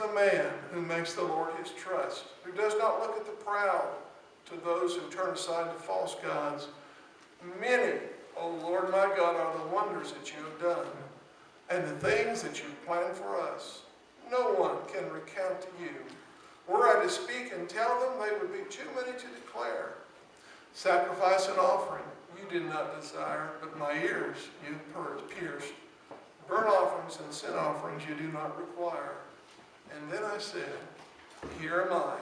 the man who makes the Lord his trust, who does not look at the proud, to those who turn aside to false gods. Many, O Lord my God, are the wonders that you have done, and the things that you planned for us. No one can recount to you. Were I to speak and tell them, they would be too many to declare. Sacrifice and offering you did not desire, but my ears you pierced. Burnt offerings and sin offerings you do not require. And then I said, here am I.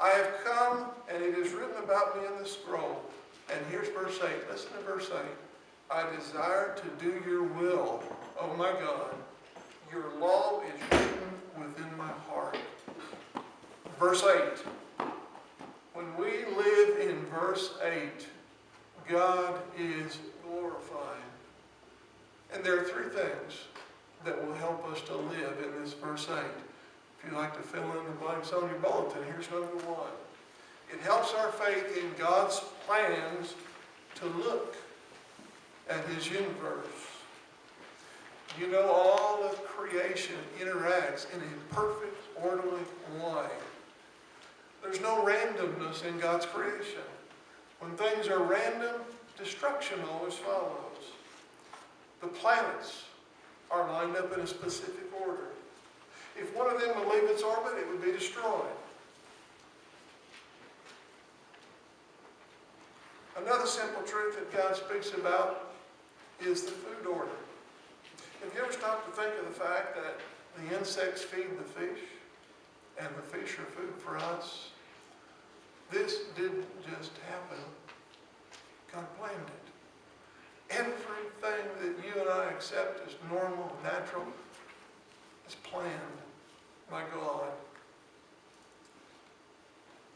I have come, and it is written about me in the scroll. And here's verse 8. Listen to verse 8. I desire to do your will, O my God. Your law is written within my heart. Verse 8. When we live in verse 8, God is glorified. And there are three things that will help us to live in this verse 8. If you'd like to fill in the blanks on your bulletin, here's number one. It helps our faith in God's plans to look at his universe. You know, all of creation interacts in a perfect, orderly way. There's no randomness in God's creation. When things are random, destruction always follows. The planets are lined up in a specific order. If one of them would leave its orbit, it would be destroyed. Another simple truth that God speaks about is the food order. Have you ever stopped to think of the fact that the insects feed the fish, and the fish are food for us? This didn't just happen. God planned it. Everything that you and I accept as normal, natural, is planned by God.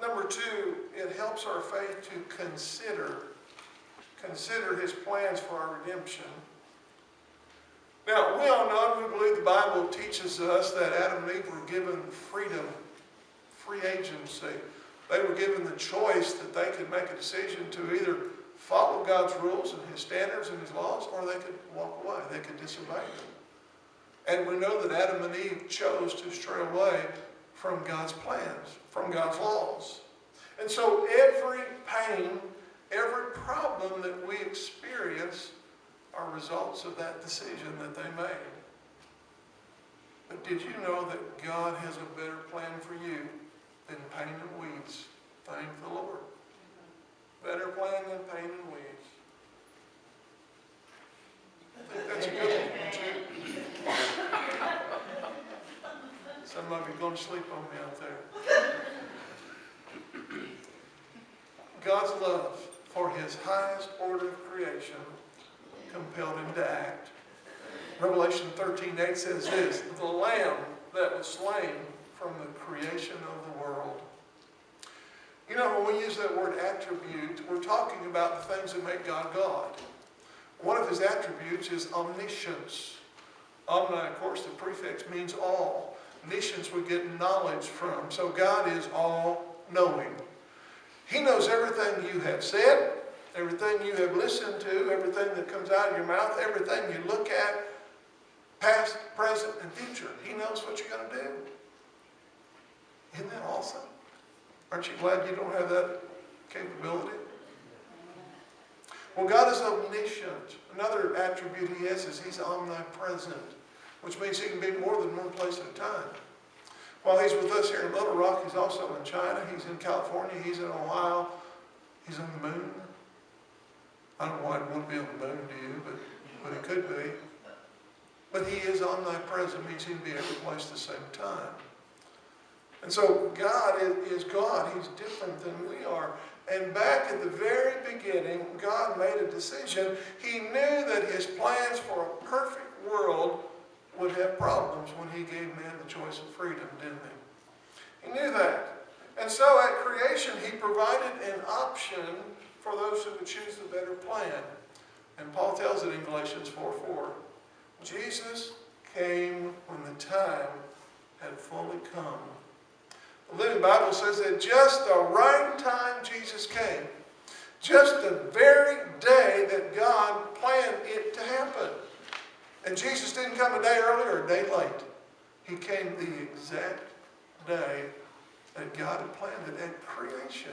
Number two, it helps our faith to consider his plans for our redemption. Now, we all know, we believe the Bible teaches us that Adam and Eve were given freedom, free agency. They were given the choice that they could make a decision to either follow God's rules and his standards and his laws, or they could walk away. They could disobey them. And we know that Adam and Eve chose to stray away from God's plans, from God's laws. And so every pain, every problem that we experience are results of that decision that they made. But did you know that God has a better plan for you than pain and weeds? Thank the Lord. Better plan than pain and weeds. I think that's a good one, don't you? Some of you are going to sleep on me out there. God's love for his highest order of creation compelled him to act. Revelation 13:8 says this, the Lamb that was slain from the creation of the world. You know, when we use that word attribute, we're talking about the things that make God God. One of his attributes is omniscience. Omni, of course, the prefix means all. Omniscience we get knowledge from. So God is all-knowing. He knows everything you have said, everything you have listened to, everything that comes out of your mouth, everything you look at, past, present, and future. He knows what you're going to do. Isn't that awesome? Aren't you glad you don't have that capability? Well, God is omniscient. Another attribute he has is he's omnipresent, which means he can be more than one place at a time. While he's with us here in Little Rock, he's also in China, he's in California, he's in Ohio, he's on the moon. I don't know why I'd want to be on the moon, do you? But it could be. But he is omnipresent, means he can be every place at the same time. And so God is God. He's different than we are. And back at the very beginning, God made a decision. He knew that his plans for a perfect world would have problems when he gave man the choice of freedom, didn't he? He knew that. And so at creation, he provided an option for those who would choose the better plan. And Paul tells it in Galatians 4:4. Jesus came when the time had fully come. The Living Bible says that just the right time Jesus came, just the very day that God planned it to happen. And Jesus didn't come a day early or a day late. He came the exact day that God had planned it at creation.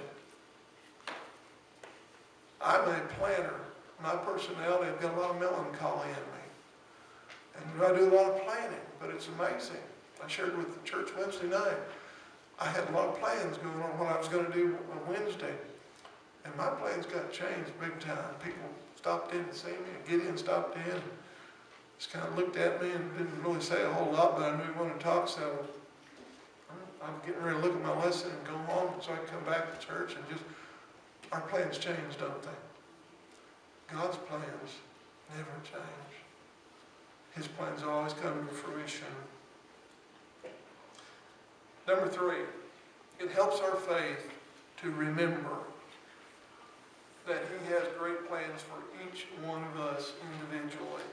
I'm a planner. My personality, I've got a lot of melancholy in me. And I do a lot of planning, but it's amazing. I shared with the church Wednesday night. I had a lot of plans going on what I was going to do on Wednesday. And my plans got changed big time. People stopped in to see me. Gideon stopped in. Just kind of looked at me and didn't really say a whole lot, but I knew he wanted to talk, so I'm getting ready to look at my lesson and go home so I can come back to church and just, our plans change, don't they? God's plans never change. His plans always come to fruition. Number 3, it helps our faith to remember that He has great plans for each one of us individually.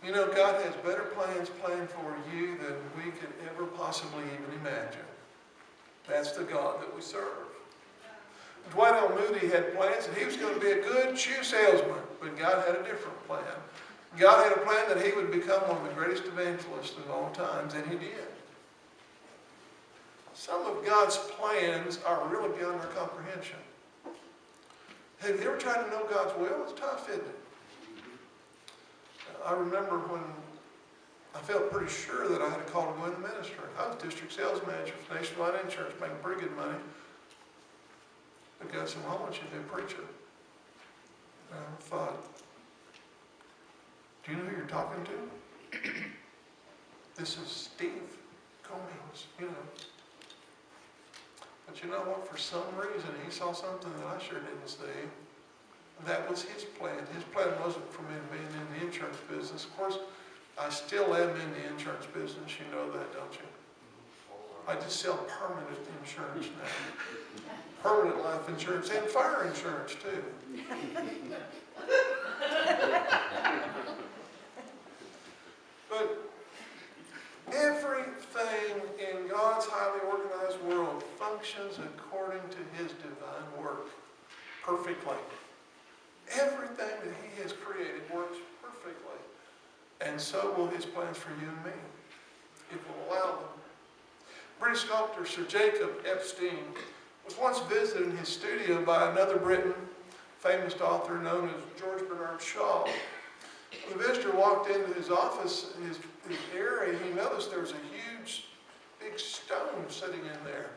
You know, God has better plans planned for you than we could ever possibly even imagine. That's the God that we serve. Dwight L. Moody had plans that he was going to be a good shoe salesman, but God had a different plan. God had a plan that he would become one of the greatest evangelists of all times, and he did. Some of God's plans are really beyond our comprehension. Have you ever tried to know God's will? It's tough, isn't it? I remember when I felt pretty sure that I had a call to go into ministry. I was district sales manager for Nationwide Insurance, making pretty good money. But God said, well, I want you to be a preacher. And I thought, do you know who you're talking to? This is Steve Comeans, you know. But you know what? For some reason, he saw something that I sure didn't see. That was his plan. His plan wasn't for me to be in the insurance business. Of course, I still am in the insurance business. You know that, don't you? I just sell permanent insurance now. Permanent life insurance and fire insurance, too. But everything in God's highly organized world functions according to His divine work perfectly. Everything that He has created works perfectly. And so will His plans for you and me, if we'll allow them. British sculptor Sir Jacob Epstein was once visited in his studio by another Briton, famous author known as George Bernard Shaw. When the visitor walked into his office, his area, he noticed there was a huge, big stone sitting in there.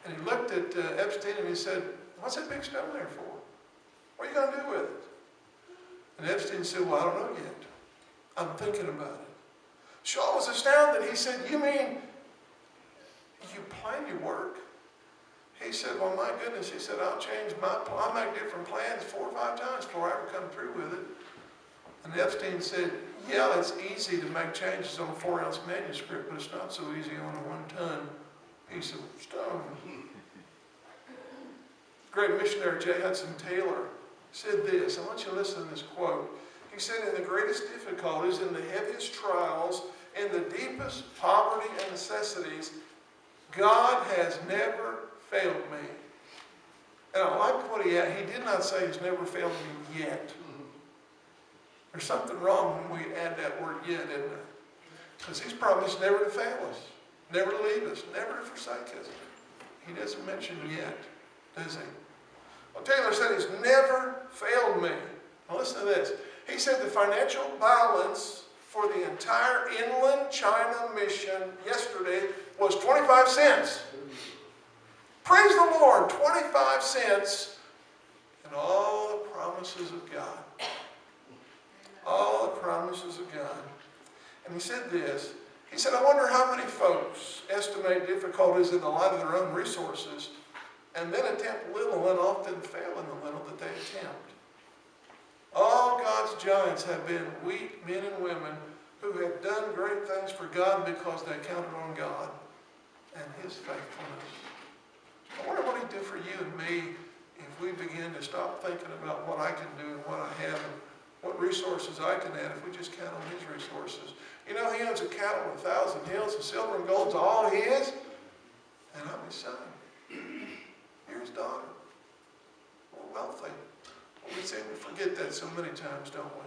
And he looked at Epstein and he said, what's that big stone there for? What are you going to do with it? And Epstein said, well, I don't know yet. I'm thinking about it. Shaw was astounded. He said, you mean you plan your work? He said, well, my goodness. He said, I'll make different plans 4 or 5 times before I ever come through with it. And Epstein said, yeah, it's easy to make changes on a 4-ounce manuscript, but it's not so easy on a 1-ton piece of stone. Great missionary J. Hudson Taylor said this. I want you to listen to this quote. He said, in the greatest difficulties, in the heaviest trials, in the deepest poverty and necessities, God has never failed me. And I like what he did not say he's never failed me yet. There's something wrong when we add that word yet, isn't there? Because he's promised never to fail us, never to leave us, never to forsake us. He doesn't mention yet, does he? Well, Taylor said he's never failed me. Now listen to this. He said the financial balance for the entire inland China mission yesterday was 25 cents. Praise the Lord, 25 cents and all the promises of God. All the promises of God. And he said this. He said, I wonder how many folks estimate difficulties in the light of their own resources and then attempt little and often fail in the little that they attempt. All God's giants have been weak men and women who have done great things for God because they counted on God and His faithfulness. I wonder what He'd do for you and me if we begin to stop thinking about what I can do and what I have and what resources I can add if we just count on His resources. You know, He owns a cattle on 1,000 hills, and silver and gold's all His, and I'm His son. You're His daughter. We're wealthy. We seem to forget that so many times, don't we?